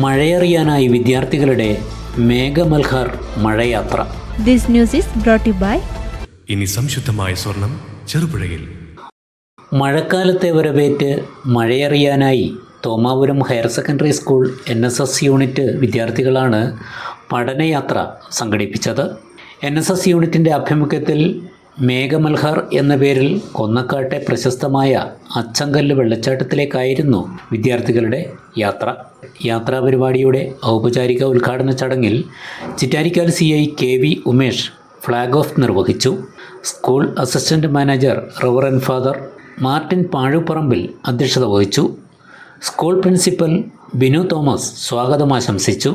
മഴയറിയാനായി വിദ്യാർത്ഥികളുടെ മേഘമൽഹാർ മഴയാത്ര. This news is brought you by ഇനി സംശുദ്ധമായ സ്വർണം ചെറുപുഴയിൽ. മഴക്കാലത്തെ വരവേറ്റ് മഴയറിയാനായി Thomapuram higher secondary school NSS unit വിദ്യാർത്ഥികളാണ് പഠനയാത്ര സംഘടിപ്പിച്ചത്. NSS യൂണിറ്റിൻ്റെ ആഭിമുഖ്യത്തിൽ മേഘമൽഹാർ എന്ന പേരിൽ കൊന്നക്കാട്ടെ പ്രശസ്തമായ അച്ചങ്കല്ല് വെള്ളച്ചാട്ടത്തിലേക്കായിരുന്നു വിദ്യാർത്ഥികളുടെ യാത്ര. യാത്രാ പരിപാടിയുടെ ഔപചാരിക ഉദ്ഘാടന ചടങ്ങിൽ Chittarikkal CI KV Umesh flag off നിർവഹിച്ചു. School assistant manager reverend father Martin Pazhupparambil അധ്യക്ഷത വഹിച്ചു. സ്കൂൾ പ്രിൻസിപ്പൽ ബിനു തോമസ് സ്വാഗതം ആശംസിച്ചു.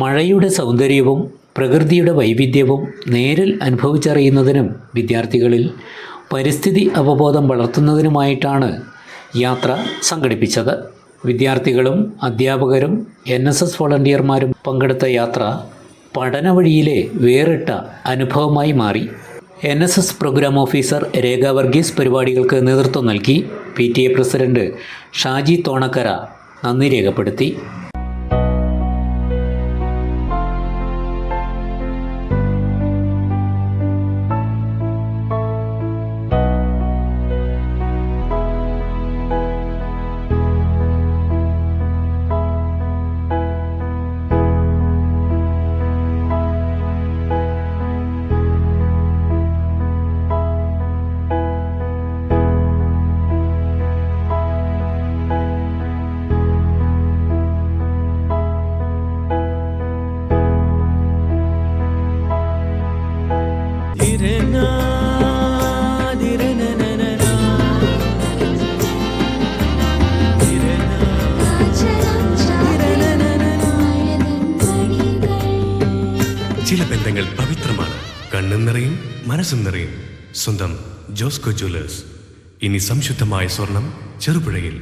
മഴയുടെ സൗന്ദര്യവും പ്രകൃതിയുടെ വൈവിധ്യവും നേരിൽ അനുഭവിച്ചറിയുന്നതിനും വിദ്യാർത്ഥികളിൽ പരിസ്ഥിതി അവബോധം വളർത്തുന്നതിനുമായിട്ടാണ് യാത്ര സംഘടിപ്പിച്ചത്. വിദ്യാർത്ഥികളും അധ്യാപകരും NSS വോളണ്ടിയർമാരും പങ്കെടുത്ത യാത്ര പഠന വഴിയിലെ വേറിട്ട അനുഭവമായി മാറി. NSS പ്രോഗ്രാം ഓഫീസർ രേഖ വർഗീസ് പരിപാടികൾക്ക് നേതൃത്വം നൽകി. PTA പ്രസിഡന്റ് ഷാജി തോണക്കര നന്ദി രേഖപ്പെടുത്തി. ചില ബന്ധങ്ങൾ പവിത്രമാണ്. കണ്ണും നിറയും മനസ്സും നിറയും. സ്വന്തം ജോസ്കോ ജ്വല്ലേഴ്സ്. ഇനി സംശുദ്ധമായ സ്വർണം ചെറുപുഴയിൽ.